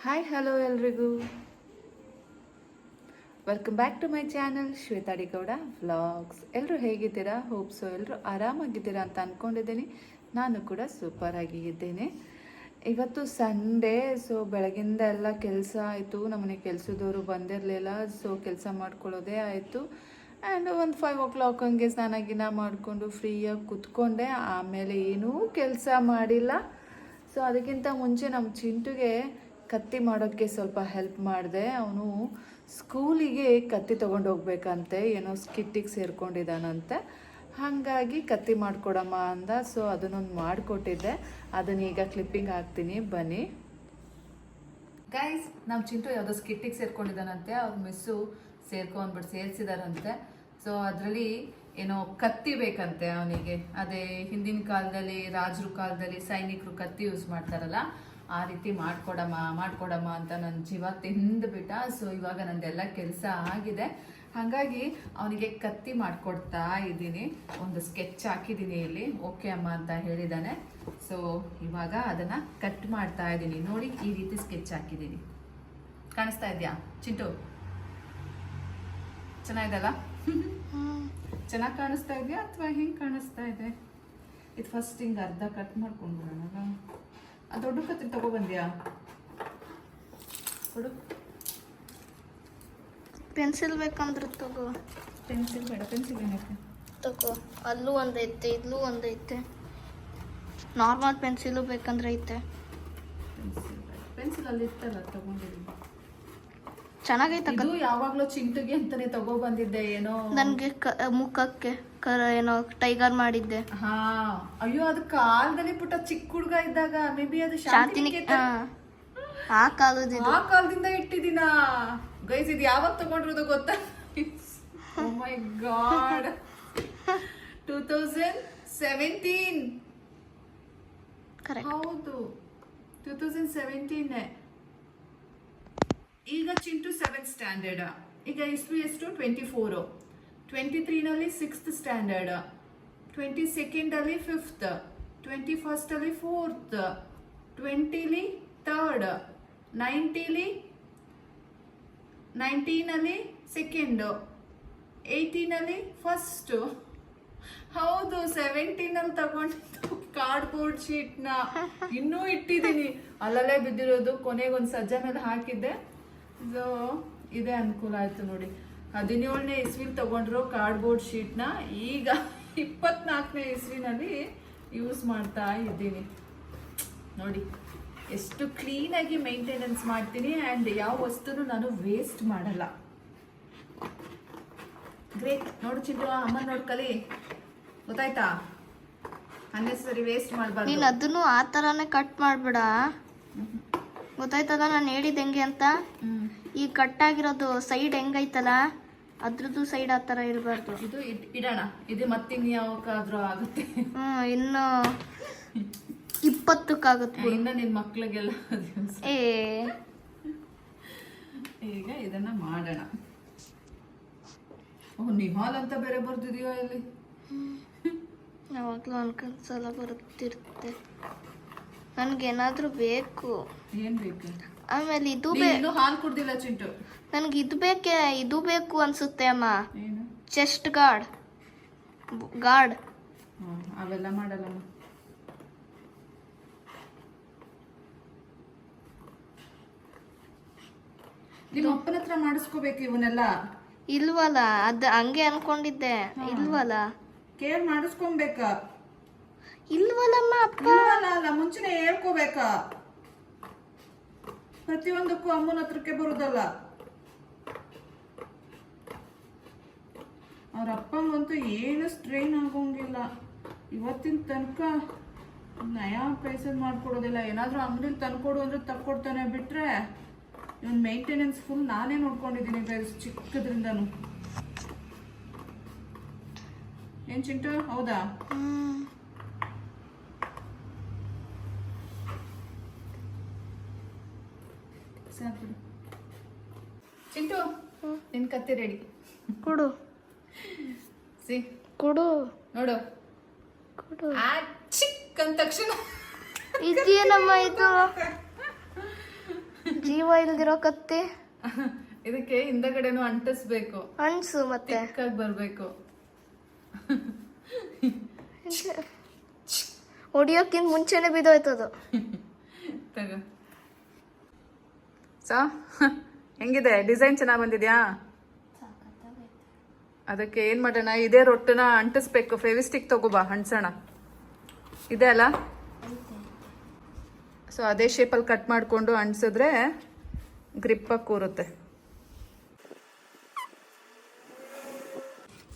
Hi hello ಎಲ್ರಿಗೂ welcome back to my channel Shweta Gowda vlogs. ಎಲ್ಲರೂ ಹೇಗಿದ್ದೀರಾ? ಹೋಪ್ಸು ಎಲ್ಲರೂ ಆರಾಮಾಗಿದ್ದೀರಾ ಅಂತ ಅಂದ್ಕೊಂಡಿದ್ದೀನಿ. ನಾನು ಕೂಡ ಸೂಪರ್ ಆಗಿ ಇದ್ದೇನೆ. ಇವತ್ತು ಸಂಡೇ, ಸೊ ಬೆಳಗಿಂದ ಎಲ್ಲ ಕೆಲಸ ಆಯಿತು. ನಮ್ಮನೆ ಕೆಲಸದವರು ಬಂದಿರಲಿಲ್ಲ, ಸೊ ಕೆಲಸ ಮಾಡ್ಕೊಳ್ಳೋದೇ ಆಯಿತು. ಆ್ಯಂಡ್ ಒಂದು 5 o'clock ಹಂಗೆ ಸ್ನಾನ ಗಿನ ಮಾಡಿಕೊಂಡು ಫ್ರೀಯಾಗಿ ಕುತ್ಕೊಂಡೆ. ಆಮೇಲೆ ಏನೂ ಕೆಲಸ ಮಾಡಿಲ್ಲ. ಸೊ ಅದಕ್ಕಿಂತ ಮುಂಚೆ ನಮ್ಮ ಚಿಂಟುಗೆ ಕತ್ತಿ ಮಾಡೋಕ್ಕೆ ಸ್ವಲ್ಪ ಹೆಲ್ಪ್ ಮಾಡಿದೆ. ಅವನು ಸ್ಕೂಲಿಗೆ ಕತ್ತಿ ತೊಗೊಂಡು ಹೋಗ್ಬೇಕಂತೆ, ಏನೋ ಸ್ಕಿಟ್ಟಿಗೆ ಸೇರ್ಕೊಂಡಿದ್ದಾನಂತೆ. ಹಾಗಾಗಿ ಕತ್ತಿ ಮಾಡಿಕೊಡಮ್ಮ ಅಂದ. ಸೊ ಅದನ್ನೊಂದು ಮಾಡಿಕೊಟ್ಟಿದ್ದೆ. ಅದನ್ನ ಈಗ ಕ್ಲಿಪ್ಪಿಂಗ್ ಹಾಕ್ತೀನಿ, ಬನ್ನಿ ಗೈಸ್. ನಮ್ಮ ಚಿಂಟು ಯಾವುದೋ ಸ್ಕಿಟ್ಟಿಗೆ ಸೇರ್ಕೊಂಡಿದ್ದಾನಂತೆ. ಅವ್ರ ಮಿಸ್ಸು ಸೇರಿಸಿದಾರಂತೆ. ಸೊ ಅದರಲ್ಲಿ ಏನೋ ಕತ್ತಿ ಬೇಕಂತೆ ಅವನಿಗೆ. ಅದೇ ಹಿಂದಿನ ಕಾಲದಲ್ಲಿ, ರಾಜರು ಕಾಲದಲ್ಲಿ ಸೈನಿಕರು ಕತ್ತಿ ಯೂಸ್ ಮಾಡ್ತಾರಲ್ಲ, ಆ ರೀತಿ ಮಾಡ್ಕೊಡಮ್ಮ ಅಂತ ನನ್ನ ಜೀವ ತಿಂದುಬಿಟ್ಟ. ಸೊ ಇವಾಗ ನಂದೆಲ್ಲ ಕೆಲಸ ಆಗಿದೆ. ಹಾಗಾಗಿ ಅವನಿಗೆ ಕತ್ತಿ ಮಾಡಿಕೊಡ್ತಾ ಇದ್ದೀನಿ. ಒಂದು ಸ್ಕೆಚ್ ಹಾಕಿದ್ದೀನಿ ಇಲ್ಲಿ, ಓಕೆ ಅಮ್ಮ ಅಂತ ಹೇಳಿದ್ದಾನೆ. ಸೊ ಇವಾಗ ಅದನ್ನು ಕಟ್ ಮಾಡ್ತಾ ಇದ್ದೀನಿ. ನೋಡಿ, ಈ ರೀತಿ ಸ್ಕೆಚ್ ಹಾಕಿದ್ದೀನಿ. ಕಾಣಿಸ್ತಾ ಇದೆಯಾ ಚಿಂಟು? ಚೆನ್ನಾಗಿದಲ್ಲ? ಚೆನ್ನಾಗಿ ಕಾಣಿಸ್ತಾ ಇದೆಯಾ ಅಥವಾ ಹೆಂಗೆ ಕಾಣಿಸ್ತಾ ಇದೆ? ಇದು ಫಸ್ಟ್ ಹಿಂಗೆ ಅರ್ಧ ಕಟ್ ಮಾಡ್ಕೊಂಡ್ಬಿಡೋಣ. ಆ ದೊಡ್ಡ ಕತ್ತಿ ತಗೊಬಂದ್ಯಾ? ಕೊಡು. ಪೆನ್ಸಿಲ್ ಬೇಕಂದ್ರೆ ತಗೋ. ಪೆನ್ಸಿಲ್ ಬೇಡ, ಪೆನ್ಸಿಲ್ ಏನಕ್ಕೆ ತಗೋ. ಅಲ್ಲೂ ಒಂದೈತೆ, ಇಲ್ಲೂ ಒಂದೈತೆ. ನಾರ್ಮಲ್ ಪೆನ್ಸಿಲು ಬೇಕಂದ್ರೆ ಐತೆ. ಪೆನ್ಸಿಲ್ ಅಲ್ಲಿ ಇತ್ತಲ್ಲ, ತಗೊಂಡಿದ್ದೀನಿ. ಚೆನ್ನಾಗೈತೆ. ಇದು ಯಾವಾಗ್ಲೂ ಚಿಂಟುಗೆ ಅಂತಾನೆ ತಗೊಬಂದಿದ್ದೆ. ಏನೋ ನನ್ಗೆ ಮುಖಕ್ಕೆ ಏನೋ ಟೈಗರ್ ಮಾಡಿದ್ದೆ. ಹಾ, ಅಯ್ಯೋ ಅದು ಕಾಲದಲ್ಲಿ ಪುಟ್ಟ ಚಿಕ್ಕ ಹುಡುಗ ಇದ್ದಾಗ, ಮೇ ಬಿ ಅದು ಆ ಕಾಲದಿಂದ ಇಟ್ಟಿದ್ದೀನ. ಗೈಸ್, ಇದು ಯಾವಾಗ ತಗೊಂಡಿರೋದು ಗೊತ್ತಾ? ಓ ಮೈ ಗಾಡ್, 2017. ಹೌದು, 2017. ಈಗ ಚಿಂಟು 7th ಸ್ಟ್ಯಾಂಡರ್ಡ್. ಈಗ ಇಸ್ವಿ ಎಷ್ಟು? 24. 23ನಲ್ಲಿ 6th standard, 22nd 5th, 21st 4th, 20ಲಿ 3rd, 19ನಲ್ಲಿ 2nd, 18ನಲ್ಲಿ 1st. ಹೌದು, 17ನಲ್ಲಿ ತಗೊಂಡಿದ್ದು ಕಾರ್ಡ್ಬೋರ್ಡ್ ಶೀಟ್ನ ಇನ್ನೂ ಇಟ್ಟಿದ್ದೀನಿ. ಅಲ್ಲಲ್ಲೇ ಬಿದ್ದಿರೋದು. ಕೊನೆಗೊಂದು ಸಜ್ಜ ಮೇಲೆ ಹಾಕಿದ್ದೆ. ಸೊ ಇದೇ ಅನುಕೂಲ ಆಯ್ತು ನೋಡಿ. 17ನೇ ಇಸ್ವಿಲಿ ತಗೊಂಡಿರೋ ಕಾರ್ಡ್ಬೋರ್ಡ್ ಶೀಟ್ನ ಈಗ 24ನೇ ಇಸ್ವಿನಲ್ಲಿ ಯೂಸ್ ಮಾಡ್ತಾ ಇದ್ದೀನಿ. ನೋಡಿ ಎಷ್ಟು ಕ್ಲೀನಾಗಿ ಮೇಂಟೆನೆನ್ಸ್ ಮಾಡ್ತೀನಿ. ಆ್ಯಂಡ್ ಯಾವ ವಸ್ತುನು ನಾನು ವೇಸ್ಟ್ ಮಾಡಲ್ಲ. ಗ್ರೇಟ್. ನೋಡು ಚಿಂಟು, ಅಮ್ಮ ನೋಡ್ಕಲಿ, ಗೊತ್ತಾಯ್ತಾ? ಅನ್ನೆಸರಿ ವೇಸ್ಟ್ ಮಾಡಬಾರ್ದು. ನೀನು ಅದನ್ನು ಆ ಥರನೇ ಕಟ್ ಮಾಡಬೇಡ, ಗೊತ್ತಾಯ್ತದ ನಾನು ಹೇಳಿದ ಹೆಂಗೆ ಅಂತ. ಈ ಕಟ್ ಆಗಿರೋದು ಸೈಡ್ ಹೆಂಗೈತಲ್ಲ, ಅದ್ರದ್ದು ಸೈಡ್ ಆ ಥರ ಇರಬಾರ್ದು. ಇದು ಇಡೋಣ. ಇದು ಮತ್ತಿನ್ನು ಯಾವಕ್ಕಾದ್ರೂ ಆಗುತ್ತೆ. ಇನ್ನು 20ಕ್ಕಾಗುತ್ತೆ. ಇನ್ನು ನಿನ್ನ ಮಕ್ಳಿಗೆಲ್ಲ ಈಗ ಇದನ್ನ ಮಾಡೋಣ. ಓಹ್, ನಿಹಾಲ್ ಅಂತ ಬೇರೆ ಬರ್ದಿದೆಯೋ ಇಲ್ಲಿ? ಯಾವಾಗಲೂ ಅನ್ಕೊಂಡ್ಸಲ ಬರುತ್ತಿರುತ್ತೆ. ನನಗೇನಾದ್ರೂ ಬೇಕು. ಏನ್ ಬೇಕು? ಆಮೇಲೆ ಇದು ಇನ್ನೂ ಹಾಲು ಕುಡ್ದಿಲ್ಲ ಚಿಂಟು. ನನಗೆ ಇದು ಬೇಕು ಅನ್ಸುತ್ತೆ ಅಮ್ಮ. ಏನು? Chest guard. ಅವೆಲ್ಲ ಮಾಡಲ್ಲಮ್ಮ. ನಿಮ್ಮ ಅಪ್ಪನ ಹತ್ರ ಮಾಡಿಸ್ಕೋಬೇಕು ಇವನ್ನೆಲ್ಲ. ಇಲ್ವಲ್ಲ, ಅದು ಹಂಗೆ ಅನ್ಕೊಂಡಿದ್ದೆ. ಇಲ್ವಲ್ಲ, ಕೇರ್ ಮಾಡಿಸ್ಕೊಬೇಕಾ? ಇಲ್ವಲ್ಲಮ್ಮ ಅಪ್ಪ. ಅಲ್ಲ, ಮುಂಚೆನೆ ಹೇಳ್ಕೋಬೇಕಾ? ಪ್ರತಿಯೊಂದಕ್ಕೂ ಅಮ್ಮನ ಹತ್ರಕ್ಕೆ ಬರುದಲ್ಲ. ಅವ್ರ ಅಪ್ಪಂಗಂತೂ ಏನು ಸ್ಟ್ರೈನ್ ಆಗೋಂಗಿಲ್ಲ. ಇವತ್ತಿನ ತನಕ ನಯಾ ಪೈಸದ ಮಾಡ್ಕೊಡೋದಿಲ್ಲ. ಏನಾದ್ರೂ ಅಂಗಡಿಲಿ ತಂದ್ಕೊಡು ಅಂದ್ರೆ ತಕ್ಕೊಡ್ತಾನೆ, ಬಿಟ್ರೆ ಇವನ್ ಮೇಂಟೆನೆನ್ಸ್ ಫುಲ್ ನಾನೇ ನೋಡ್ಕೊಂಡಿದ್ದೀನಿ ಗೈಸ್, ಚಿಕ್ಕದ್ರಿಂದನು. ಏನ್ ಚಿಂಟು, ಹೌದಾ? ಚಿಂಟು, ನಿನ್ ಕತ್ತಿ ರೆಡಿ. ಕೊಡು. ಕೊಡು. ನೋಡು, ಕೊಡು. ಚಿಕ್ಕ ಅಂದ ತಕ್ಷಣ ಇದೇನಮ್ಮ ಇದು? ಜೀವ ಇಲ್ದಿರೋ ಕತ್ತಿ. ಇದಕ್ಕೆ ಹಿಂದಗಡೆನೂ ಅಂಟಿಸ್ಬೇಕು, ಅನ್ಸು ಮತ್ತೆ ಚಿಕ್ಕಾಗಿ ಬರ್ಬೇಕು. ಹೊಡಿಯೋಕ್ಕಿಂತ ಮುಂಚೆನೆ ಬಿದ್ದೋಯ್ತದು. ತಗೋ. ಹೆಂಗಿದೆ ಡಿಸೈನ್? ಚೆನ್ನಾಗಿ ಬಂದಿದ್ಯಾ? ಅದಕ್ಕೆ ಏನ್ ಮಾಡೋಣ, ಇದೇ ರೊಟ್ಟನ ಅಂಟಿಸ್ಬೇಕು. ಫೆವಿಸ್ಟಿಕ್ ತಗೋಬಾ, ಅಂಟ್ಸೋಣ. ಇದೆ ಅಲ್ಲ? ಸೊ ಅದೇ ಶೇಪಲ್ಲಿ ಕಟ್ ಮಾಡಿಕೊಂಡು ಅಂಟಿಸಿದ್ರೆ ಗ್ರಿಪ್ಪಾಗಿ ಕೂರುತ್ತೆ.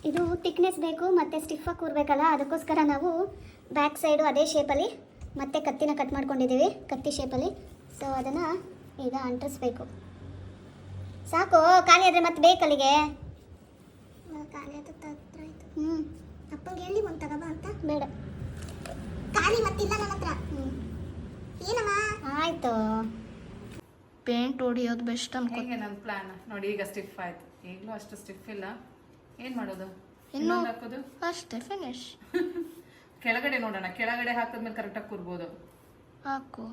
ಇದು ಥಿಕ್ನೆಸ್ ಬೇಕು ಮತ್ತು ಸ್ಟಿಫಾಗಿ ಕೂರಬೇಕಲ್ಲ, ಅದಕ್ಕೋಸ್ಕರ ನಾವು ಬ್ಯಾಕ್ ಸೈಡು ಅದೇ ಶೇಪಲ್ಲಿ ಮತ್ತೆ ಕತ್ತಿನ ಕಟ್ ಮಾಡ್ಕೊಂಡಿದ್ದೀವಿ, ಕತ್ತಿ ಶೇಪಲ್ಲಿ. ಸೊ ಅದನ್ನು ಈಗ ಅಂಟಿಸ್ಬೇಕು. ಸಾಕು, ಖಾಲಿ ಆದರೆ ಮತ್ತೆ ಬೇಕಲ್ಲಿಗೆ. ಖಾಲಿ ಹತ್ರ ಆಯಿತು. ಅಪ್ಪಂಗೆ ಹೇಳಿ ಒಂದು ತಗೋಬಾ ಅಂತ. ಬೇಡ, ಖಾಲಿ ಮತ್ತಿಲ್ಲ ನನ್ನ ಹತ್ರ. ಏನಮ್ಮ? ಆಯಿತು. ಪೇಂಟ್ ಹೊಡಿಯೋದು ಬೆಸ್ಟ್ ಅನ್ಕೋ. ಹೇಗೆ ನನ್ನ ಪ್ಲಾನ್ ನೋಡಿ, ಈಗ ಸ್ಟಿಫ್ ಆಯ್ತು. ಈಗಲೂ ಅಷ್ಟು ಸ್ಟಿಫ್ ಇಲ್ಲ. ಏನ್ ಮಾಡೋದು? ಇನ್ನು ಹಾಕೋದು ಅಷ್ಟೇ, ಫಿನಿಶ್. ಕೆಳಗಡೆ ನೋಡೋಣ, ಕೆಳಗಡೆ ಹಾಕಿದ್ಮೇಲೆ ಕರೆಕ್ಟಾಗಿ ಕೂರ್ಬೋದು. ಹಾಕು,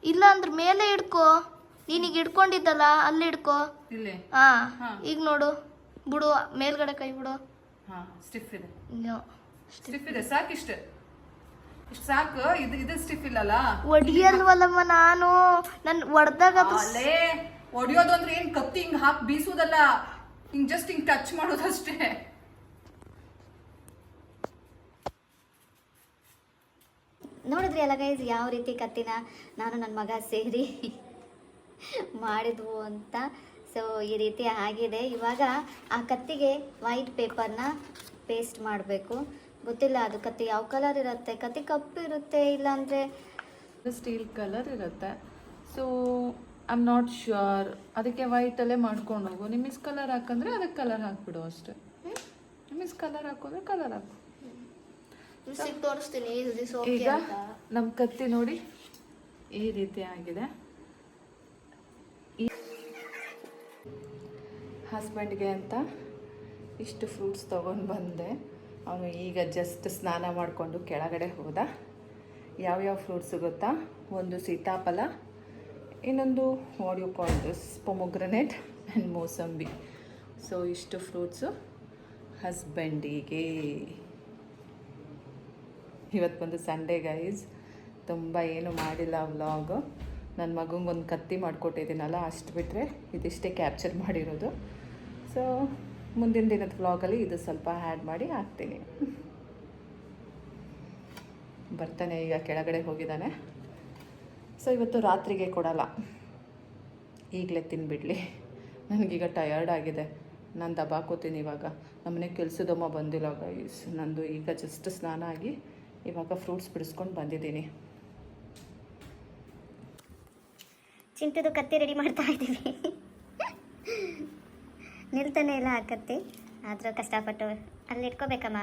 ಇಲ್ಲ ಅಂದ್ರೆ ಮೇಲೆ ಇಡ್ಕೋ. ನೀನೀಗ ಇಡ್ಕೊಂಡಿದ್ದಲ್ಲ, ಅಲ್ಲಿ ಇಡ್ಕೋ. ಇಲ್ಲಿ ಹಾ, ಈಗ ನೋಡು, ಬಿಡು, ಮೇಲ್ಗಡೆ ಕೈ ಬಿಡು. ಹಾ, ಸ್ಟಿಫ್ ಇದೆ. No. ಸ್ಟಿಫ್ ಇದೆ, ಸಾಕು. ಇಷ್ಟು ಸಾಕು. ಇದು ಸ್ಟಿಫ್ ಇಲ್ಲಲ್ಲ. ಒಡಿಯಲ್ವಲ್ಲಮ್ಮ ನಾನು. ಒಡ್ದಾಗ ಅಲ್ಲೇ ಒಡಿಯೋದು ಅಂದ್ರೆ ಏನ್ ಕತ್ತಿ ಹಿಂಗ್ ಹಾಕಿ ಬೀಸೋದಲ್ಲ, ಹಿಂಗ್ ಜಸ್ಟ್ ಹಿಂಗ್ ಟಚ್ ಮಾಡೋದಷ್ಟೇ. ನೋಡಿದ್ರಿ ಅಲ್ಲ ಗೈಸ್, ಯಾವ ರೀತಿ ಕತ್ತಿನ ನಾನು ನನ್ನ ಮಗ ಸೇರಿ ಮಾಡಿದ್ವು ಅಂತ. ಸೊ ಈ ರೀತಿ ಆಗಿದೆ. ಇವಾಗ ಆ ಕತ್ತಿಗೆ ವೈಟ್ ಪೇಪರ್ನ ಪೇಸ್ಟ್ ಮಾಡಬೇಕು. ಗೊತ್ತಿಲ್ಲ ಅದು ಕತ್ತಿ ಯಾವ ಕಲರ್ ಇರುತ್ತೆ. ಕತ್ತಿ ಕಪ್ಪು ಇರುತ್ತೆ, ಇಲ್ಲಾಂದರೆ ಸ್ಟೀಲ್ ಕಲರ್ ಇರುತ್ತೆ. So I am not sure. ಅದಕ್ಕೆ ವೈಟಲ್ಲೇ ಮಾಡ್ಕೊಂಡು ಹೋಗು. ನಿಮ್ಮಿಸ್ ಕಲರ್ ಹಾಕಂದ್ರೆ ಅದಕ್ಕೆ ಕಲರ್ ಹಾಕ್ಬಿಡು ಅಷ್ಟೇ. ನಿಮ್ಮಿಸ್ ಕಲರ್ ಹಾಕೋದ್ರೆ ಕಲರ್ ಹಾಕು. ತೋರಿಸ್ತೀನಿ ಈಗ ನಮ್ಮ ಕತ್ತಿ ನೋಡಿ ಈ ರೀತಿ ಆಗಿದೆ. ಹಸ್ಬೆಂಡ್ಗೆ ಅಂತ ಇಷ್ಟು ಫ್ರೂಟ್ಸ್ ತೊಗೊಂಡು ಬಂದೆ. ಅವನು ಈಗ ಜಸ್ಟ್ ಸ್ನಾನ ಮಾಡಿಕೊಂಡು ಕೆಳಗಡೆ ಹೋದ. ಯಾವ್ಯಾವ ಫ್ರೂಟ್ಸು ಗೊತ್ತಾ? ಒಂದು ಸೀತಾಫಲ, ಇನ್ನೊಂದು what you call this, pomegranate and mosambi. So ಇಷ್ಟು ಫ್ರೂಟ್ಸು ಹಸ್ಬೆಂಡಿಗೆ. ಇವತ್ತು ಬಂದು ಸಂಡೇ ಗೈಸ್, ತುಂಬ ಏನು ಮಾಡಿಲ್ಲ ವ್ಲಾಗು. ನನ್ನ ಮಗಂಗೆ ಒಂದು ಕತ್ತಿ ಮಾಡಿಕೊಟ್ಟಿದ್ದೀನಲ್ಲ, ಅಷ್ಟು ಬಿಟ್ಟರೆ ಇದಿಷ್ಟೇ ಕ್ಯಾಪ್ಚರ್ ಮಾಡಿರೋದು. ಸೊ ಮುಂದಿನ ದಿನದ ವ್ಲಾಗಲ್ಲಿ ಇದು ಸ್ವಲ್ಪ ಆ್ಯಡ್ ಮಾಡಿ ಹಾಕ್ತೀನಿ. ಬರ್ತಾನೆ, ಈಗ ಕೆಳಗಡೆ ಹೋಗಿದ್ದಾನೆ. ಸೊ ಇವತ್ತು ರಾತ್ರಿಗೆ ಕೊಡಲ್ಲ, ಈಗಲೇ ತಿನ್ಬಿಡ್ಲಿ. ನನಗೀಗ ಟಯರ್ಡ್ ಆಗಿದೆ. ನಾನು ದಬಾಕೋತೀನಿ ಇವಾಗ. ನಮ್ಮನೆ ಕೆಲಸದಮ್ಮ ಬಂದಿಲ್ಲ ಗೈಸ್. ನಂದು ಈಗ ಜಸ್ಟ್ ಸ್ನಾನ ಆಗಿ ಇವಾಗ ಫ್ರೂಟ್ಸ್ ಬಿಡಿಸ್ಕೊಂಡು ಬಂದಿದ್ದೀನಿ. ಚಿಂಟುದು ಕತ್ತಿ ರೆಡಿ ಮಾಡ್ತಾ ಇದ್ದೀವಿ. ನಿಲ್ತಾನೆ ಇಲ್ಲ ಆ ಕತ್ತಿ, ಆದರೂ ಕಷ್ಟಪಟ್ಟು ಅಲ್ಲಿ ಇಟ್ಕೋಬೇಕಮ್ಮ.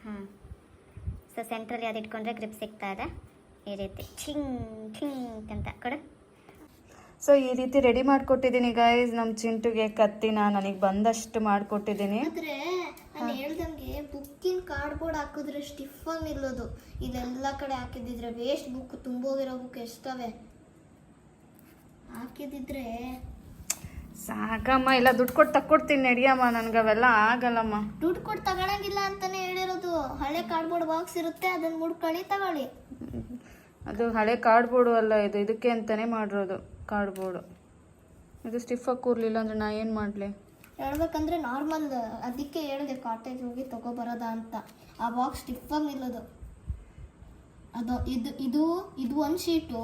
ಹಾಂ, ಸೊ ಸೆಂಟ್ರಲ್ಲಿ ಅದು ಇಟ್ಕೊಂಡ್ರೆ ಗ್ರಿಪ್ ಸಿಗ್ತಾ ಇದೆ. ಈ ರೀತಿ ಛಿಂಗ್ ಛಿಂಗ್ ಅಂತ ಕೊಡು. ಸೊ ಈ ರೀತಿ ರೆಡಿ ಮಾಡಿಕೊಟ್ಟಿದ್ದೀನಿ ಗೈಸ್ ನಮ್ಮ ಚಿಂಟುಗೆ ಕತ್ತಿನ. ನನಗೆ ಬಂದಷ್ಟು ಮಾಡಿಕೊಟ್ಟಿದ್ದೀನಿ. ಆದರೆ ನಾನು ಹೇಳ್ದಂಗೆ ಬುಕ್ಕಿನ ಕಾರ್ಡ್ಬೋರ್ಡ್ ಹಾಕಿದ್ರೆ ಸ್ಟಿಫಾಗಿ ನಿಲ್ಲೋದು. ಇದೆಲ್ಲ ಕಡೆ ಹಾಕಿದ್ದಿದ್ರೆ ವೇಸ್ಟ್. ಬುಕ್ ತುಂಬೋಗಿರೋ ಬುಕ್ ಎಷ್ಟವೆ ಹಾಕಿದಿದ್ರೆ ಸಾಕಮ್ಮ. ಇಲ್ಲ ದುಡ್ಡು ಕೊಟ್ಟು ತಕ್ಕೊಡ್ತೀನಿ, ನಡಿಯಮ್ಮ. ನನಗೆ ಅವೆಲ್ಲ ಆಗಲ್ಲಮ್ಮ. ದುಡ್ಡು ಕೊಟ್ಟು ತಗೊಳಂಗಿಲ್ಲ ಅಂತಾನೆ ಹೇಳಿರೋದು. ಹಳೆ ಕಾರ್ಡ್ಬೋರ್ಡ್ ಬಾಕ್ಸ್ ಇರುತ್ತೆ, ಅದನ್ನ ಮುಡ್ಕೊಳ್ಳಿ ತಗೊಳ್ಳಿ. ಅದು ಹಳೆ ಕಾರ್ಡ್ಬೋರ್ಡು ಅಲ್ಲ, ಇದಕ್ಕೆ ಅಂತಲೇ ಮಾಡಿರೋದು ಕಾರ್ಡ್ಬೋರ್ಡು. ಇದು ಸ್ಟಿಫಾಗಿ ಕೂರಲಿಲ್ಲ ಅಂದರೆ ನಾ ಏನು ಮಾಡಲಿ? ಹೇಳ್ಬೇಕಂದ್ರೆ ನಾರ್ಮಲ್, ಅದಕ್ಕೆ ಹೇಳಿದೆ ಕಾಟೇಜ್ ಹೋಗಿ ತಗೊಬರೋದ ಅಂತ. ಆ ಬಾಕ್ಸ್ ಸ್ಟಿಫಾಗಿ ನಿಲ್ಲೋದು. ಅದು ಇದು ಒಂದು ಶೀಟು,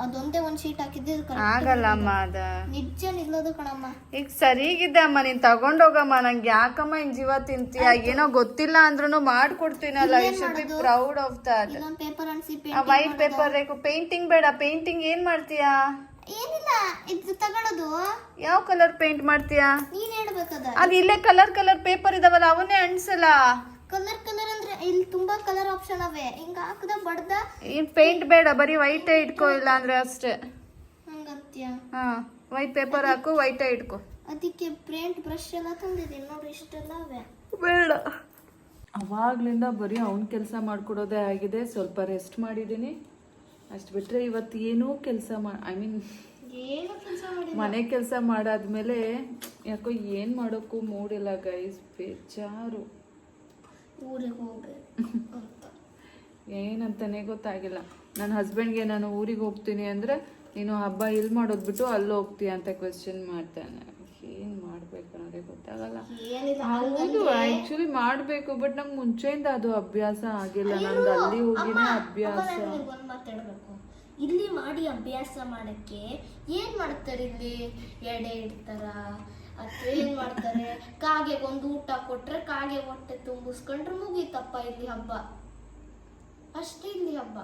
ಅದೊಂದೇ ಒಂದು ಶೀಟ್ ಹಾಕಿದ್ದು ಆಗಲ್ಲಮ್ಮ. ಅದ ನಿಜ ನಿಲ್ಲೋದು ಕಣಮ್ಮ. ಈಗ ಸರಿಗಿದೆ ಅಮ್ಮ, ನೀನು ತಗೊಂಡೋಗಮ್ಮ. ನಂಗೆ ಯಾಕಮ್ಮ ಹಿಂಗೆ ಜೀವ ತಿಂತೀಯ? ಏನೋ ಗೊತ್ತಿಲ್ಲ ಅಂದ್ರೂ ಮಾಡ್ಕೊಡ್ತೀನಲ್ಲ. You should be proud of that. ಇನ್ನೊಂದು ಪೇಪರ್ ಅನ್ಸಿ ವೈಟ್ ಪೇಪರ್ ಬೇಕು. ಪೇಂಟಿಂಗ್ ಬೇಡ. ಪೇಂಟಿಂಗ್ ಏನ್ ಮಾಡ್ತೀಯಾ? ಏನಿಲ್ಲ, ಇದು ತಗೊಳ್ಳೋದು. ಯಾವ ಕಲರ್ ಪೇಂಟ್ ಮಾಡ್ತೀಯಾ? ನೀನ್ ಹೇಳ್ಬೇಕದ. ಅದು ಇಲ್ಲೇ ಕಲರ್ ಪೇಪರ್ ಇದಾವಲ್ಲ, ಅವನ್ನೇ ಅನ್ಸಲ್ಲ. ಕಲರ್ ಅಂದ್ರೆ ಇಲ್ಲಿ ತುಂಬಾ ಕಲರ್ ಆಪ್ಷನ್ ಅವೆ. ಹಿಂಗ ಹಾಕದ ಬಡ್ದ ಏನ್ ಪೇಂಟ್ ಬೇಡ, ಬರೀ ವೈಟೇ ಇಟ್ಕೋ. ಇಲ್ಲ ಅಂದ್ರೆ ಅಷ್ಟೇ. ಹಂಗಂತ್ಯ? ಹಾ, ವೈಟ್ ಪೇಪರ್ ಹಾಕು, ವೈಟೇ ಇಟ್ಕೋ. ಅದಕ್ಕೆ ಪೇಂಟ್ ಬ್ರಷ್ ಎಲ್ಲ ತಂದಿದ್ದೀನಿ ನೋಡ್ರಿ, ಇಷ್ಟೆಲ್ಲ ಅವೆ. ಬೇಡ. ಅವಾಗ್ಲಿಂದ ಬರೀ ಅವ್ನ ಕೆಲಸ ಮಾಡ್ಕೊಡೋದೇ ಆಗಿದೆ. ಸ್ವಲ್ಪ ರೆಸ್ಟ್ ಮಾಡಿದ್ದೀನಿ, ಅಷ್ಟು ಬಿಟ್ಟರೆ ಇವತ್ತು ಏನೂ ಕೆಲಸ ಐ ಮೀನ್ ಏನು ಕೆಲಸ ಮಾಡಿಲ್ಲ. ಮನೆ ಕೆಲಸ ಮಾಡಾದ್ಮೇಲೆ ಯಾಕೋ ಏನು ಮಾಡೋಕ್ಕೂ ಮೂಡಿಲ್ಲ ಗೈಸ್, ಬೇಜಾರು. ಊರಿಗೆ ಹೋಗ್ಬೇಕು ಅಂತ ಏನಂತಾನೆ ಗೊತ್ತಾಗಿಲ್ಲ. ನನ್ನ ಹಸ್ಬೆಂಡ್ಗೆ ನಾನು ಊರಿಗೆ ಹೋಗ್ತೀನಿ ಅಂದರೆ ನೀನು ಹಬ್ಬ ಇಲ್ಲಿ ಮಾಡೋದು ಬಿಟ್ಟು ಅಲ್ಲಿ ಹೋಗ್ತೀಯ ಅಂತ ಕ್ವೆಶ್ಚನ್ ಮಾಡ್ತಾನೆ. ಏನು ಮಾಡಬೇಕು ಅನ್ನೋದೇ ಗೊತ್ತಾಗಲ್ಲ. ಏನಿಲ್ಲ. ಹೌದು ಆ್ಯಕ್ಚುಲಿ ಮಾಡಬೇಕು, ಬಟ್ ನಂಗೆ ಮುಂಚೆಯಿಂದ ಅದು ಅಭ್ಯಾಸ ಆಗಿಲ್ಲ. ನಂಗೆ ಅಲ್ಲಿ ಹೋಗಿನೇ ಅಭ್ಯಾಸ. ಒಂದು ಮಾತಾಡಬೇಕು. ಇಲ್ಲಿ ಮಾಡಿ ಅಭ್ಯಾಸ ಮಾಡಕ್ಕೆ ಏನ್ ಮಾಡ್ತಾರೆ? ಇಲ್ಲಿ ಎಡೆ ಇಡ್ತಾರ ಅಥವಾ ಏನ್ ಮಾಡ್ತಾರೆ? ಕಾಗೆ ಒಂದು ಊಟ ಕೊಟ್ರೆ ಕಾಗೆ ಹೊಟ್ಟೆ ತುಂಬಿಸ್ಕೊಂಡ್ರೆ ಮುಗೀತಪ್ಪ ಇಲ್ಲಿ ಹಬ್ಬ. ಅಷ್ಟೇ ಇಲ್ಲಿ ಹಬ್ಬ.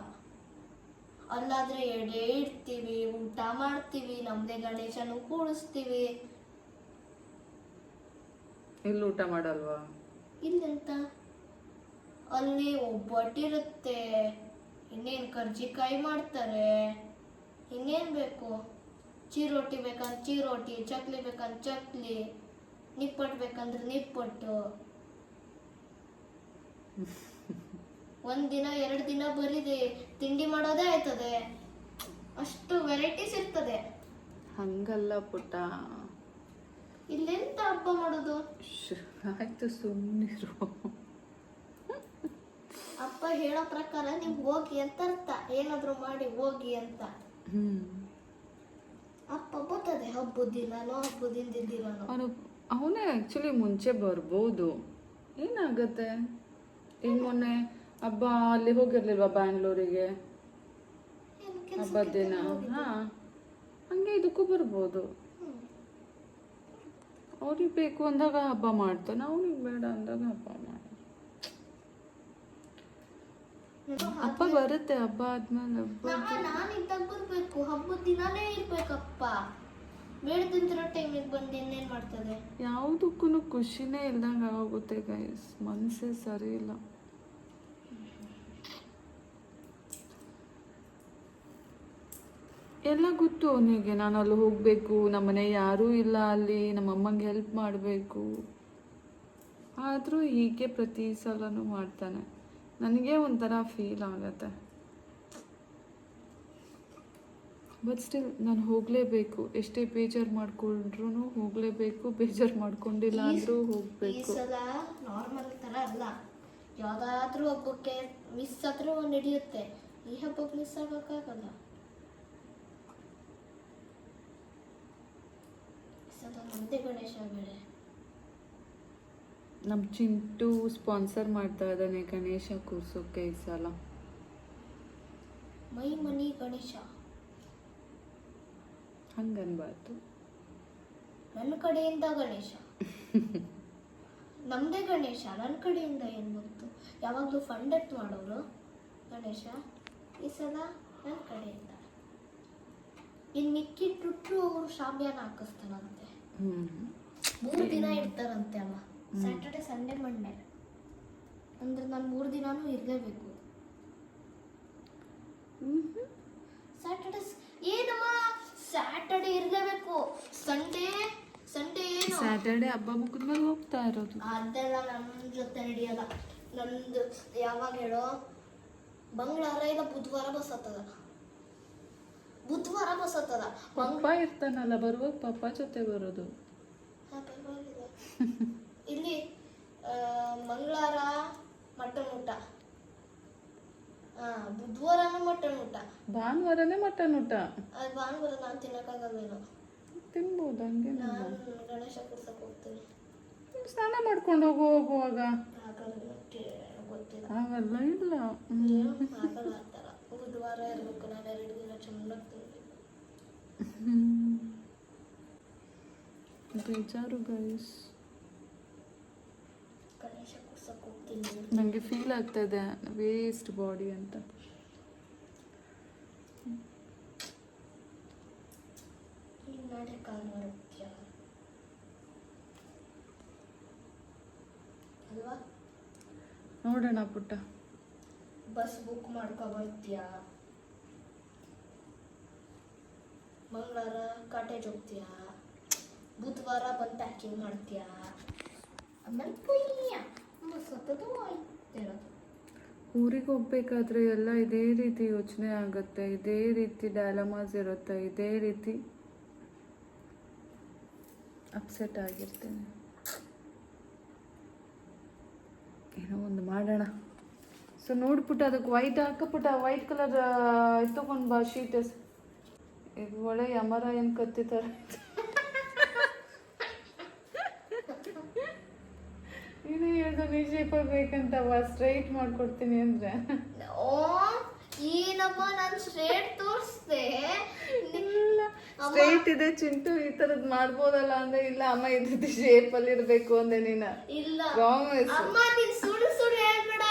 ಅಲ್ಲಾದ್ರೆ ಎಡೆ ಇಡ್ತೀವಿ, ಊಟ ಮಾಡ್ತೀವಿ, ನಮ್ದೇ ಗಣೇಶನು ಕೂಡಿಸ್ತೀವಿ. ಇಲ್ಲಿ ಊಟ ಮಾಡಲ್ವಾ? ಇಲ್ಲಂತ ಅಲ್ಲಿ ಒಬ್ಬಟ್ಟಿರುತ್ತೆ, ಇನ್ನೇನು ಕರ್ಜಿಕಾಯಿ ಮಾಡ್ತಾರೆ, ಇನ್ನೇನು ಬೇಕು? ಚಿರೋಟಿ ಬೇಕಂದ್ರೆ ಚಿರೋಟಿ, ಚಕ್ಲಿ ಬೇಕಂದ್ರೆ ಚಕ್ಲಿ, ನಿಪ್ಪಟ್ಟು ಬೇಕಂದ್ರೆ ನಿಪ್ಪಟ್ಟು. ಒಂದಿನ 2 ದಿನ ಬರೀದೆ ತಿಂಡಿ ಮಾಡೋದೇ ಆಯ್ತದೆ. ಅಷ್ಟು ವೆರೈಟೀಸ್ ಇರ್ತದೆ. ಹಂಗಲ್ಲ ಪುಟ್ಟ. ಇಲ್ಲೆಂತ ಹಬ್ಬ ಮಾಡೋದು? ಆಯ್ತು ಸುಮ್ಮನಿರು. ಅಪ್ಪ ಹೇಳೋ ಪ್ರಕಾರ ನೀವು ಹೋಗಿ ಅಂತ ಅರ್ಥ, ಏನಾದ್ರು ಮಾಡಿ ಹೋಗಿ ಅಂತ. ಅಪ್ಪ ಬರ್ತದೆ ಹಬ್ಬದ ದಿನನೋ ಹಬ್ಬದಿಂದ ದಿನನೋ. ಅವನೇ ಆ್ಯಕ್ಚುಲಿ ಮುಂಚೆ ಬರ್ಬೋದು, ಏನಾಗತ್ತೆ. ಈಗ ಮೊನ್ನೆ ಹಬ್ಬ ಅಲ್ಲಿ ಹೋಗಿರ್ಲಿಲ್ವಾ ಬ್ಯಾಂಗ್ಳೂರಿಗೆ ಹಬ್ಬದ ದಿನ? ಹಾಂ, ಹಂಗೆ ಇದಕ್ಕೂ ಬರ್ಬೋದು. ಅವ್ರಿಗೆ ಬೇಕು ಅಂದಾಗ ಹಬ್ಬ ಮಾಡ್ತಾನೆ, ಅವ್ನಿಗೆ ಬೇಡ ಅಂದಾಗ ಹಬ್ಬ ಮಾಡಿ. ಹಬ್ಬ ಬರುತ್ತೆ, ಹಬ್ಬ ಆದ್ಮೇಲೆ ನಾನು ಇದ್ದಾಗ ಬರ್ಬೇಕು, ಹಬ್ಬದ ದಿನಾನೇ ಇರ್ಬೇಕಪ್ಪ. ಬೇಡದಿರೋ ಟೈಮಿಗೆ ಬಂದು ಇನ್ನೇನ್ ಮಾಡ್ತದೆ? ಯಾವುದಕ್ಕೂ ಖುಷಿನೇ ಇಲ್ದಂಗೆ ಆಗೋಗುತ್ತೆ ಗೈಸ್, ಮನಸ್ಸೇ ಸರಿ ಇಲ್ಲ. ಎಲ್ಲ ಗೊತ್ತು ಅವನಿಗೆ, ನಾನು ಅಲ್ಲಿ ಹೋಗಬೇಕು, ನಮ್ಮನೆ ಯಾರೂ ಇಲ್ಲ ಅಲ್ಲಿ, ನಮ್ಮಮ್ಮಂಗೆ ಹೆಲ್ಪ್ ಮಾಡಬೇಕು. ಆದರೂ ಹೀಗೆ ಪ್ರತಿ ಸಲನೂ ಮಾಡ್ತಾನೆ. ನನಗೆ ಒಂಥರ ಫೀಲ್ ಆಗತ್ತೆ. ಬಟ್ ಸ್ಟಿಲ್ ನಾನು ಹೋಗಲೇಬೇಕು. ಎಷ್ಟೇ ಬೇಜಾರು ಮಾಡ್ಕೊಂಡ್ರೂ ಹೋಗಲೇಬೇಕು, ಬೇಜಾರು ಮಾಡ್ಕೊಂಡಿಲ್ಲ ಅಂದರೂ ಈ ಹೋಗಬೇಕು. ಸಲ ನಾರ್ಮಲ್ ತರ ಅಲ್ಲ, ಯಾವ್ದಾದ್ರೂ ಹಬ್ಬಕ್ಕೆ ಮಿಸ್ ಆದ್ರೂ ನಡೆಯುತ್ತೆ. ಈ ಹಬ್ಬಕ್ಕೆ ಮಿಸ್ ಆಗೋಕ್ಕಾಗಲ್ಲ. ನಮ್ದೇ ಗಣೇಶ ಬೇರೆ. ನಮ್ಮ ಚಿಂಟು ಸ್ಪಾನ್ಸರ್ ಮಾಡ್ತಾ ಇದ್ದಾನೆ ಗಣೇಶ ಕೂರ್ಸೋಕೆ ಈ ಸಲ. ಮೈ ಮನಿ ಗಣೇಶ ಹಂಗನ್ಬಾರ್ದು. ನನ್ನ ಕಡೆಯಿಂದ ಗಣೇಶ, ನಮ್ದೇ ಗಣೇಶ. ನನ್ನ ಕಡೆಯಿಂದ ಏನು ಬಂತು? ಯಾವಾಗಲೂ ಫಂಡ್ ಎತ್ ಮಾಡೋರು ಗಣೇಶ. ಈ ಸಲ ನನ್ನ ಕಡೆಯಿಂದ. ಇನ್ನು ಮಿಕ್ಕಿಟ್ಟು ಅವರು ಶಾಬ್ಯಾನ ಹಾಕಿಸ್ತಾನಂತೆ. 3 ದಿನ ಇರ್ತಾರಂತೆ ಅಮ್ಮ. ಸ್ಯಾಟರ್ಡೆ ಸಂಡೇ ಮಂಡೇ ಅಂದ್ರೆ ನಾನು 3 ದಿನಾನು ಇರಲೇಬೇಕು. ಸ್ಯಾಟರ್ಡೆ ಏನಮ್ಮ? ಸ್ಯಾಟರ್ಡೆ ಇರಲೇಬೇಕು. ಸಂಡೇ ಏನು? ಸ್ಯಾಟರ್ಡೆ ಹಬ್ಬ ಮುಗಿದ್ಮೇಲೆ ಹೋಗ್ತಾ ಇರೋದು. ಅದೆಲ್ಲ ನನ್ನ ಜೊತೆ ನಡೆಯಲ್ಲ. ನಂದು ಯಾವಾಗ ಹೇಳೋ, ಮಂಗಳವಾರ ಇಲ್ಲ ಬುಧವಾರ ಬಸ್ ಹತ್ತದ. ಬುಧವಾರ ಬಸ್ ಹತ್ತದ. ಪಪ್ಪ ಇರ್ತಾನಲ್ಲ, ಬರುವಾಗ ಪಪ್ಪ ಜೊತೆ ಬರೋದು. ಇಲ್ಲಿ ಮಂಗಳವಾರ ಮಟನ್ ಊಟ, ಬುಧವಾರನೂ ಮಟನ್ ಊಟ, ಭಾನುವಾರನೇ ಮಟನ್ ಊಟ. ಅದು ಭಾನುವಾರ ನಾನು ತಿನ್ನಕ್ಕಾಗಲ್ವೇನೋ. ತಿನ್ಬೋದು, ಹಂಗೆ ನಾನು ಗಣೇಶ ಕೂರ್ಸಕ್ ಹೋಗ್ತೀನಿ. ಸ್ನಾನ ಮಾಡ್ಕೊಂಡು ಹೋಗುವಾಗ ಗೊತ್ತಿಲ್ಲ. ಆಗಲ್ಲ. ಇಲ್ಲ ಆಗಲ್ಲ ಅಂತಾರ. ಬುಧವಾರ ಇರ್ಬೇಕು. ನಾನು 2 ದಿನ ಚೆನ್ನಾಗಿ ತಿನ್ಬೇಕು. ಬೇಜಾರು ಗೈಸ್. ಗಣೇಶ ಕೂರ್ಸಕ್ ಹೋಗ್ತೀನಿ. ನನಗೆ ಫೀಲ್ ಆಗ್ತಾ ಇದೆ ವೇಸ್ಟ್ ಬಾಡಿ ಅಂತ. ಈಗ ನಾಳೆ ಕಾಲ್ ಮಾಡುತ್ತೀಯ ಅಲ್ವಾ? ನೋಡೋಣ ಪುಟ್ಟ. ಬಸ್ ಬುಕ್ ಮಾಡ್ಕೊಬರ್ತೀಯ? ಮಂಗಳವಾರ ಕಾಟೇಜ್ ಹೋಗ್ತೀಯ? ಬುಧವಾರ ಬಂದು ಪ್ಯಾಕಿಂಗ್ ಮಾಡ್ತೀಯ? ಆಮೇಲೆ ಪುಯ್ಯ ಬಸ್ ಹತ್ತದು ಆಯ್ತಿರೋದು. ಊರಿಗೆ ಹೋಗ್ಬೇಕಾದ್ರೆ ಎಲ್ಲ ಇದೇ ರೀತಿ ಯೋಚನೆ ಆಗುತ್ತೆ, ಇದೇ ರೀತಿ ಡೈಲಮಾಸ್ ಇರುತ್ತೆ, ಇದೇ ರೀತಿ ಅಪ್ಸೆಟ್ ಆಗಿರ್ತೀನಿ. ಏನೋ ಒಂದು ಮಾಡೋಣ. ಸೊ ನೋಡ್ಬಿಟ್ಟು ಅದಕ್ಕೆ ವೈಟ್ ಹಾಕಬಿಟ್ಟು ವೈಟ್ ಕಲರ್ ಎತ್ತಕೊಂಡು ಬಾ ಶೀಟ್. ಇದು ಒಳ್ಳೆ ಯಮರ ಏನು ಕತ್ತಿತಾರೆ. ನೀನು ಹೇಳ್ದು ನೀ ಶೇಪಲ್ಲಿ ಬೇಕಂತವ ಸ್ಟ್ರೈಟ್ ಮಾಡ್ಕೊಡ್ತೀನಿ ಅಂದರೆ. ಏನಮ್ಮ ನಾನು ಸ್ಟ್ರೇಟ್ ತೋರಿಸ್ದೆ. ಸ್ಟ್ರೈಟ್ ಇದೆ ಚಿಂಟು, ಈ ಥರದ್ದು ಮಾಡ್ಬೋದಲ್ಲ ಅಂದ್ರೆ ಇಲ್ಲ ಅಮ್ಮ ಇದ್ರದ್ದು ಶೇಪಲ್ಲಿ ಇರಬೇಕು ಅಂದೆ ನೀನು. ಇಲ್ಲ ಪ್ರಾಮಿಸ್. ಅಮ್ಮ ನೀನ್ ಸುಳ್ಳು ಸುಳ್ಳು ಹೇಳ್ಬೇಡ,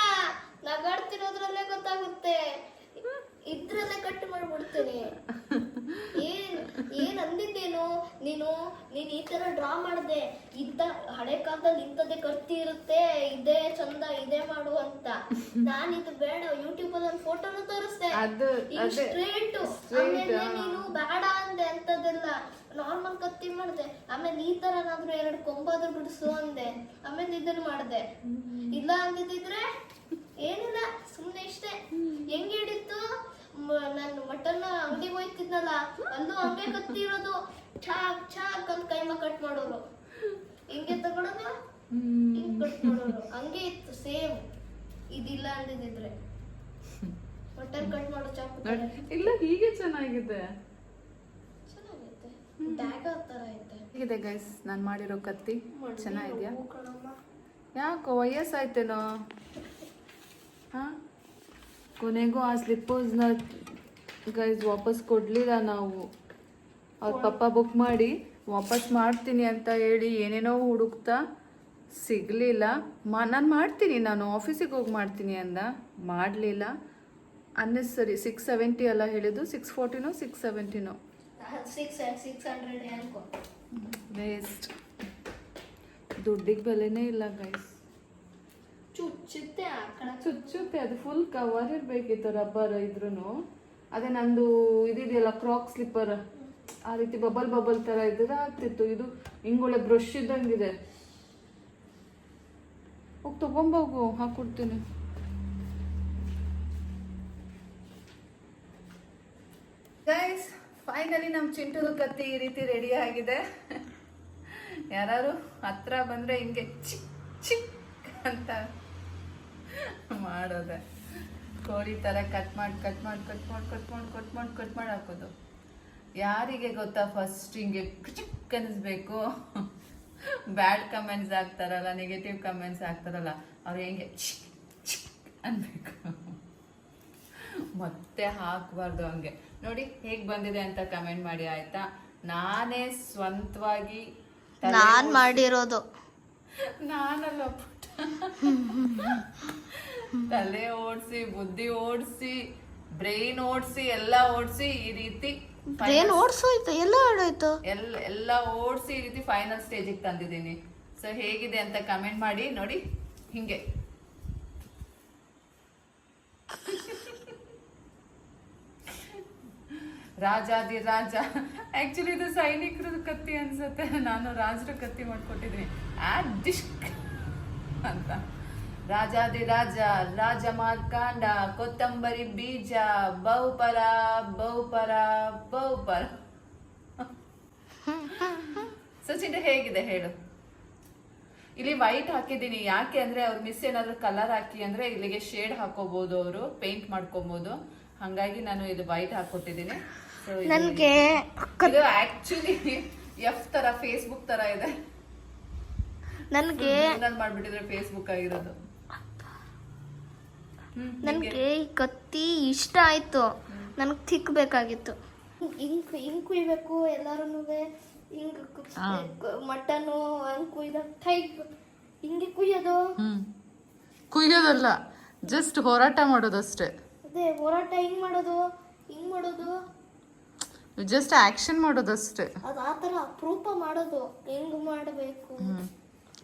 ನಗಾಡ್ತಿರೋದ್ರಲ್ಲೇ ಗೊತ್ತಾಗುತ್ತೆ. ಇದ್ರಲ್ಲೇ ಕಟ್ ಮಾಡ್ಬಿಡ್ತೀನಿ. ಏನ್ ಅಂದಿದ್ದೇನು ನೀನು ಈ ತರ ಡ್ರಾ ಮಾಡ್ದೆ. ಹಳೆ ಕಾಲದಲ್ಲಿ ಇಂಥದ್ದೇ ಕತ್ತಿ ಇರುತ್ತೆ, ಇದೇ ಚಂದ, ಇದೇ ಮಾಡು ಅಂತ. ನಾನು ಇದು ಬೇಡ, ಯೂಟ್ಯೂಬ್ ಅಲ್ಲಿ ಒಂದು ಫೋಟೋನು ತೋರಿಸ್ದೆ. ಸ್ಟ್ರೇಟ್. ಆಮೇಲೆ ನೀನು ಬೇಡ ಅಂದೆ ಅಂತದೆಲ್ಲ, ನಾರ್ಮಲ್ ಕತ್ತಿ ಮಾಡ್ದೆ. ಆಮೇಲೆ ಈ ತರ ಏನಾದ್ರು 2 ಕೊಂಬಾದ್ರೂ ಬಿಡಿಸು ಅಂದೆ. ಆಮೇಲೆ ಇದನ್ನ ಮಾಡ್ದೆ. ಇಲ್ಲ ಅಂದಿದ್ರೆ ಏನಿಲ್ಲ, ಸುಮ್ನೆ ಇಷ್ಟೇ. ಹೆಂಗ್ ಹಿಡಿತು, ನಾನು ಮಟನ್ ಅಂಗಡಿಗೆ ಹೋಯ್ತಿದ್ನಲ್ಲ, ಅಲ್ಲೂ ಹಂಗೆ ಕತ್ತಿ ಇರೋದು. ಚಾಕ್ ಚಾಕ್ ಅಂತ ಕೈಮ ಕಟ್ ಮಾಡೋರು. ಹಿಂಗೆ ತಗೊಳೋದು, ಹಿಂಗ್ ಕಟ್ ಮಾಡೋರು. ಹಂಗೆ ಇತ್ತು ಸೇಮ್. ಇದಿಲ್ಲ ಅಂದಿದ್ರೆ ಮಟನ್ ಕಟ್ ಮಾಡೋ ಚಾಕು ಇಲ್ಲ, ಹೀಗೆ ಚೆನ್ನಾಗಿದೆ. ಚೆನ್ನಾಗೈತೆ, ಡ್ಯಾಗ್ ತರ ಐತೆ. ಹೇಗಿದೆ ಗೈಸ್ ನಾನು ಮಾಡಿರೋ ಕತ್ತಿ? ಚೆನ್ನಾಗಿದ್ಯಾ? ಯಾಕೋ ವಯಸ್ಸಾಯ್ತೇನೋ? ಹಾಂ, ಕೊನೆಗೂ ಆ ಸ್ಲಿಪ್ಪರ್ಸ್ನ ಗೈಸ್ ವಾಪಸ್ ಕೊಡಲಿಲ್ಲ ನಾವು. ಅವ್ರ ಪಪ್ಪ ಬುಕ್ ಮಾಡಿ ವಾಪಸ್ ಮಾಡ್ತೀನಿ ಅಂತ ಹೇಳಿ ಏನೇನೋ ಹುಡುಕ್ತಾ ಸಿಗಲಿಲ್ಲ. ನಾನು ಮಾಡ್ತೀನಿ, ನಾನು ಆಫೀಸಿಗೆ ಹೋಗಿ ಮಾಡ್ತೀನಿ ಅಂದ, ಮಾಡಲಿಲ್ಲ. ಅನ್ನೆಸರಿ 670 ಅಲ್ಲ ಹೇಳಿದ್ದು, 640ನೋ 670ನೋ. 600 ಅನ್ಕೋ. ವೇಸ್ಟ್, ದುಡ್ಡಿಗೆ ಬೆಲೆನೇ ಇಲ್ಲ ಗೈಸ್. ಚುಚ್ಚುತ್ತೆ, ಅದು ಫುಲ್ ಕವರ್ ಇರಬೇಕಿತ್ತು, ರಬ್ಬರ್ ಇದ್ರೂ. ಅದೇ ನಂದು ಇದಿದೆಯಲ್ಲ ಕ್ರಾಕ್ ಸ್ಲಿಪ್ಪರ್, ಆ ರೀತಿ ಬಬಲ್ ಬಬಲ್ ಥರ ಇದ್ರೆ ಆಗ್ತಿತ್ತು. ಇದು ಹಿಂಗೊಳ್ಳೆ ಬ್ರಷ್ ಇದ್ದಂಗಿದೆ. ಹೋಗಿ ತಗೊಂಬೋಗು, ಹಾಕ್ಕೊಡ್ತೀನಿ. ಗೈಸ್ ಫೈನಲಿ ನಮ್ಮ ಚಿಂಟುದು ಕತ್ತಿ ಈ ರೀತಿ ರೆಡಿ ಆಗಿದೆ. ಯಾರು ಹತ್ರ ಬಂದರೆ ಹಿಂಗೆ ಚಿಕ್ ಚಿಕ್ ಅಂತ ಮಾಡೋದೆ. ಕೋಳಿ ಥರ ಕಟ್ ಮಾಡಿ ಹಾಕೋದು. ಯಾರಿಗೆ ಗೊತ್ತಾ ಫಸ್ಟ್ ಹಿಂಗೆ ಚಿಕ್ ಅನ್ನಿಸ್ಬೇಕು. ಬ್ಯಾಡ್ ಕಮೆಂಟ್ಸ್ ಆಗ್ತಾರಲ್ಲ, ನೆಗೆಟಿವ್ ಕಮೆಂಟ್ಸ್ ಆಗ್ತಾರಲ್ಲ, ಅವ್ರು ಹೆಂಗೆ ಚಿಕ್ ಚಿಕ್ ಅನ್ಬೇಕು. ಮತ್ತೆ ಹಾಕಬಾರ್ದು. ಹಂಗೆ ನೋಡಿ ಹೇಗೆ ಬಂದಿದೆ ಅಂತ ಕಮೆಂಟ್ ಮಾಡಿ ಆಯ್ತಾ. ನಾನೇ ಸ್ವಂತವಾಗಿ ನಾನ್ ಮಾಡಿರೋದು, ನಾನಲ್ಲ ತಲೆ ಓಡಿಸಿ, ಬುದ್ಧಿ ಓಡಿಸಿ, ಬ್ರೈನ್ ಓಡಿಸಿ, ಎಲ್ಲ ಓಡಿಸಿ ಈ ರೀತಿ ಬ್ರೈನ್ ಓಡಿಸೋಯ್ತು, ಎಲ್ಲ ಆಡೋಯ್ತು, ಎಲ್ಲ ಓಡಿಸಿ ಈ ರೀತಿ ಫೈನಲ್ ಸ್ಟೇಜಿಗೆ ತಂದಿದ್ದೀನಿ. ಸೊ ಹೇಗಿದೆ ಅಂತ ಕಮೆಂಟ್ ಮಾಡಿ. ನೋಡಿ ಹಿಂಗೆ ರಾಜಾದಿ ರಾಜ. ಆಕ್ಚುಲಿ ಇದು ಸೈನಿಕರ ಕತ್ತಿ ಅನ್ಸುತ್ತೆ, ನಾನು ರಾಜರ ಕತ್ತಿ ಮಾಡ್ಕೊಟ್ಟಿದ್ದೀನಿ ಡಿಶ್ಕ್ ಅಂತ. ರಾಜಾದಿ ರಾಜ, ರಾಜ ಮಾರ್ಕಾಂಡ, ಕೊತ್ತಂಬರಿ ಬೀಜ, ಬಹುಪರ ಬಹುಪರ ಬಹುಪರ. ಸಚಿನ್ ಹೇಗಿದೆ ಹೇಳು? ಇಲ್ಲಿ ವೈಟ್ ಹಾಕಿದ್ದೀನಿ, ಯಾಕೆ ಅಂದ್ರೆ ಅವ್ರು ಮಿಸ್ ಏನಾದ್ರು ಕಲರ್ ಹಾಕಿ ಅಂದ್ರೆ ಇಲ್ಲಿಗೆ ಶೇಡ್ ಹಾಕೋಬಹುದು, ಅವರು ಪೇಂಟ್ ಮಾಡ್ಕೋಬಹುದು. ಹಂಗಾಗಿ ನಾನು ಇದು ವೈಟ್ ಹಾಕೊಟ್ಟಿದ್ದೀನಿ. ನನಗೆ ಇದು ಆಕ್ಚುಲಿ ಎಫ್ ತರ, ಫೇಸ್ಬುಕ್ ತರ ಇದೆ. ನನಗೆ ಮಾಡ್ಬಿಟ್ಟಿದ್ರೆ ಫೇಸ್ಬುಕ್ ಆಗಿರೋದು. ನನಗೆ ಈ ಕತ್ತಿ ಇಷ್ಟ ಆಯ್ತು, ನನಗೆ ತಿಕ್ಕಬೇಕಾಗಿತ್ತು. ಹಿಂಗ್ ಕುಯ್ಬೇಕು ಎಲ್ಲಾರು, ಹಿಂಗ್ ಮಟನ್ನು ಹಂಗ್ ಕುಯ್ದ ಟೈಪ್ ಹಿಂಗೆ ಕುಯ್ಯೋದು. ಕುಯ್ಯೋದಲ್ಲ, ಜಸ್ಟ್ ಹೋರಾಟ ಮಾಡೋದಷ್ಟೇ. ಅದೇ ಹೋರಾಟ ಹಿಂಗ್ ಮಾಡೋದು, ಹಿಂಗ್ ಮಾಡೋದು, ಜಸ್ಟ್ ಆಕ್ಷನ್ ಮಾಡೋದಷ್ಟೇ. ಅದು ಆ ಥರ ಅಪರೂಪ ಮಾಡೋದು, ಹೆಂಗ್ ಮಾಡಬೇಕು.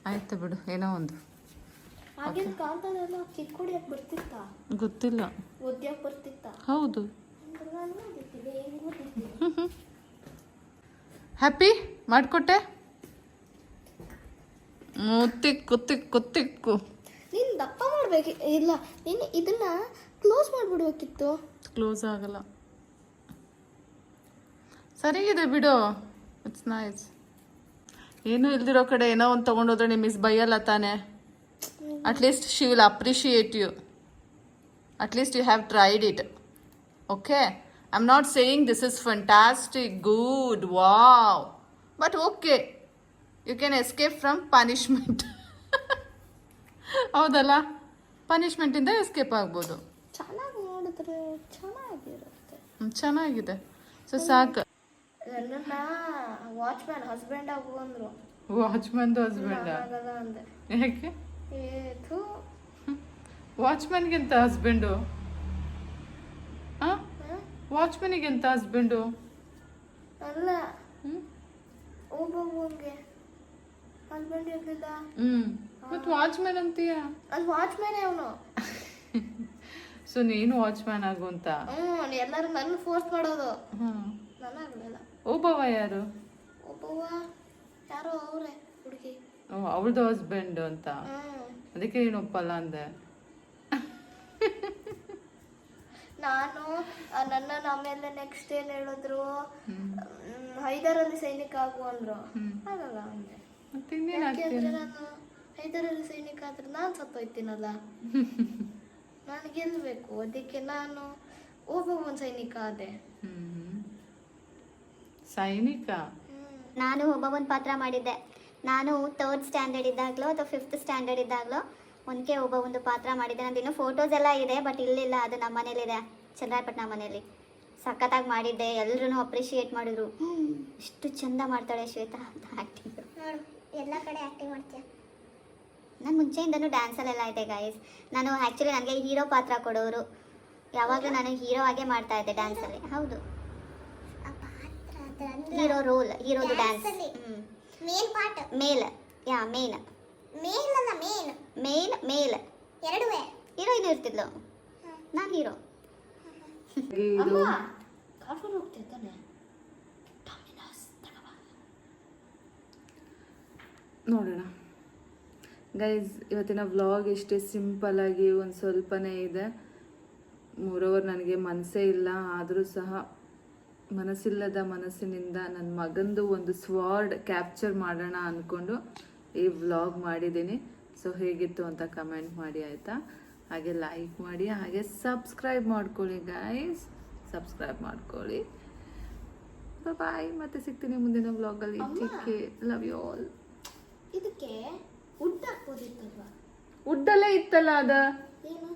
ಆಯ್ತು ಬಿಡು, ಏನೋ ಒಂದು. ಆಗಿನ ಕಾಲದಲ್ಲೆಲ್ಲ ಚಿಕ್ಕ ಹೊಡಿಯಕ್ಕೆ ಬರ್ತಿತ್ತ? ಗೊತ್ತಿಲ್ಲ. ಓದ್ಯಕ್ಕೆ ಬರ್ತಿತ್ತ? ಹೌದು. ನಾನು ಓದಿದ್ದೀನಿ, ಹೆಂಗ್ ಓದಿದ್ದೀನಿ. ಹ್ಯಾಪಿ ಮಾಡಿಕೊಟ್ಟೆ. ತಿಕ್ಕು ತಿಕ್ಕು ತಿಕ್ಕು. ನೀನು ದಪ್ಪ ಮಾಡ್ಬೇಕು. ಇಲ್ಲ, ನೀನು ಇದನ್ನ ಕ್ಲೋಸ್ ಮಾಡಿಬಿಡ್ಬೇಕಿತ್ತು. ಕ್ಲೋಸ್ ಆಗಲ್ಲ. ಸರಿಗಿದೆ ಬಿಡು, ಇಟ್ಸ್ ನೈಸ್. ಏನೂ ಇಲ್ದಿರೋ ಕಡೆ ಏನೋ ಒಂದು ತೊಗೊಂಡೋದ್ರೆ ನಿಮ್ಮ ಮಿಸ್ ಬೈಯಲ್ಲ ತಾನೆ. At least she will appreciate you. At least you have tried it. Okay, I am not saying this is fantastic, good, wow, but okay, you can escape from punishment. ಹೌದಲ್ಲ, ಪನಿಷ್ಮೆಂಟಿಂದ ಎಸ್ಕೇಪ್ ಆಗ್ಬೋದು. ಚೆನ್ನಾಗಿ ನೋಡಿದ್ರೆ ಚೆನ್ನಾಗಿರುತ್ತೆ. ಚೆನ್ನಾಗಿದೆ. ಸೊ ಸಾಕು. ನನ್ನನ್ನ ವಾಚ್ಮ್ಯಾನ್ ಹಸ್ಬೆಂಡ್ ಆಗು ಅಂದ್ರು. ವಾಚ್ಮನ್ದು ಹಸ್ಬೆಂಡ? ಆಗಲ್ಲ ಅಂದೆ. ಯಾಕೆ? ಏತು ವಾಚ್ಮನ್ಗೆಂತ ಹಸ್ಬೆಂಡು? ವಾಚ್ಮನಿಗೆಂತ ಹಸ್ಬೆಂಡು? ಅಲ್ಲ, ಒಬ್ಬೊಬ್ಬಂಗೆ ಹಸ್ಬೆಂಡ್ ಇರ್ಲಿಲ್ಲ. ಮತ್ತು ವಾಚ್ಮ್ಯಾನ್ ಅಂತೀಯ? ಅದು ವಾಚ್ಮ್ಯಾನೇ ಅವನು. ಸೊ ನೀನು ವಾಚ್ಮ್ಯಾನ್ ಆಗು ಅಂತ? ಎಲ್ಲರೂ ನನ್ನ ಫೋರ್ಸ್ ಮಾಡೋದು. ಹ್ಮ್. ನಾನಾಗಲಿಲ್ಲ. ಒಬ್ಬವ ಯಾರು? ಒಬ್ಬವ ಯಾರೋ ಅವರೇ ಹುಡುಗಿ. ಅವಳದು ಹಸ್ಬೆಂಡ್ ಅಂತ? ಅದಕ್ಕೆ ನೀನು ಒಪ್ಪಲ್ಲ ಅಂದೆ. ನಾನು ನನ್ನನ್ನು ಆಮೇಲೆ ನೆಕ್ಸ್ಟ್ ಏನ್ ಹೇಳಿದ್ರು, ಹೈದರಲ್ಲಿ ಸೈನಿಕ ಆಗು ಅಂದ್ರು. ಆಗಲ್ಲ ಅಂದೆ. ಯಾಕೆಂದ್ರೆ ನಾನು ಹೈದರಲ್ಲಿ ಸೈನಿಕ ಆದ್ರೆ ನಾನು ಸತ್ತೋಯ್ತೀನಲ್ಲ, ನಾನು ಗೆಲ್ಬೇಕು. ಅದಕ್ಕೆ ನಾನು ಒಬ್ಬೊಬ್ಬನ ಸೈನಿಕ ಆದೆ. ಸೈನಿಕ? ನಾನು ಒಬ್ಬೊಬ್ಬನ ಪಾತ್ರ ಮಾಡಿದ್ದೆ. ನಾನು 3rd ಸ್ಟ್ಯಾಂಡರ್ಡ್ ಇದ್ದಾಗಲೋ ಅಥವಾ 5th ಸ್ಟ್ಯಾಂಡರ್ಡ್ ಇದ್ದಾಗಲೋ ಒಂದಕ್ಕೆ ಒಬ್ಬೊಂದು ಪಾತ್ರ ಮಾಡಿದ್ದೆ. ನಂದು ಇನ್ನೂ ಫೋಟೋಸ್ ಎಲ್ಲ ಇದೆ, ಬಟ್ ಇಲ್ಲಿಲ್ಲ, ಅದು ನಮ್ಮ ಮನೇಲಿದೆ, ಚಂದ್ರಾಯಪಟ್ಟಣ ಮನೇಲಿ. ಸಖತ್ತಾಗಿ ಮಾಡಿದ್ದೆ, ಎಲ್ಲರೂ ಅಪ್ರಿಷಿಯೇಟ್ ಮಾಡಿದ್ರು. ಇಷ್ಟು ಚಂದ ಮಾಡ್ತಾಳೆ ಶ್ವೇತಾ ಅಂತ ಆ್ಯಕ್ಟಿಂಗ್. ಎಲ್ಲ ಕಡೆ ಆ್ಯಕ್ಟಿಂಗ್ ಮಾಡ್ತೀಯ. ನಾನು ಮುಂಚೆಯಿಂದನೂ ಡ್ಯಾನ್ಸಲ್ಲೆಲ್ಲ ಇದೆ ಗೈಸ್. ನಾನು ಆ್ಯಕ್ಚುಲಿ ನನಗೆ ಹೀರೋ ಪಾತ್ರ ಕೊಡೋರು, ಯಾವಾಗಲೂ ನಾನು ಹೀರೋ ಆಗೇ ಮಾಡ್ತಾ ಇದ್ದೆ ಡ್ಯಾನ್ಸಲ್ಲಿ. ಹೌದು, ಹೀರೋ ರೋಲ್, ಹೀರೋದು ಡ್ಯಾನ್ಸ್. ಮೇಲ್ ಪಾರ್ಟ್, ಮೇಲ್, ಯಾ ಮೇನ್, ಮೇಲ್ ಅಲ್ಲ ಮೇನ್, ಮೇನ್ ಮೇಲ್ ಎರಡುವೇ. ಹೀರೋಯಿನ್ ಇರ್ತಿದ್ಲು, ನಾನು ಹೀರೋ. ಕಾಫಿ ಹೋಗ್ತಿರ್ತಾನೆ. ನೋಡೋಣ ಗೈಸ್, ಇವತ್ತಿನ ವ್ಲಾಗ್ ಇಷ್ಟೇ ಸಿಂಪಲ್ಲಾಗಿ ಒಂದು ಸ್ವಲ್ಪನೇ ಇದೆ. ಮೋರೋವರ್ ನನಗೆ ಮನಸ್ಸೇ ಇಲ್ಲ, ಆದರೂ ಸಹ ಮನಸ್ಸಿಲ್ಲದ ಮನಸ್ಸಿನಿಂದ ನನ್ನ ಮಗಂದು ಒಂದು ಸ್ವಾರ್ಡ್ ಕ್ಯಾಪ್ಚರ್ ಮಾಡೋಣ ಅಂದ್ಕೊಂಡು ಈ ವ್ಲಾಗ್ ಮಾಡಿದ್ದೀನಿ. ಸೊ ಹೇಗಿತ್ತು ಅಂತ ಕಮೆಂಟ್ ಮಾಡಿ ಆಯಿತಾ? ಹಾಗೆ ಲೈಕ್ ಮಾಡಿ, ಹಾಗೆ ಸಬ್ಸ್ಕ್ರೈಬ್ ಮಾಡ್ಕೊಳ್ಳಿ ಗೈಸ್, ಸಬ್ಸ್ಕ್ರೈಬ್ ಮಾಡ್ಕೊಳ್ಳಿ. ಬಾಯ್, ಮತ್ತೆ ಸಿಗ್ತೀನಿ ಮುಂದಿನ ವ್ಲಾಗಲ್ಲಿ. Take love you all. ಇದಕ್ಕೆ ವುಡ್ ಹಾಕ್ಬೋದಿತ್ತಲ್ವಾ? ವುಡ್ಡಲ್ಲೇ ಇತ್ತಲ್ಲ ಅದ. ಏನು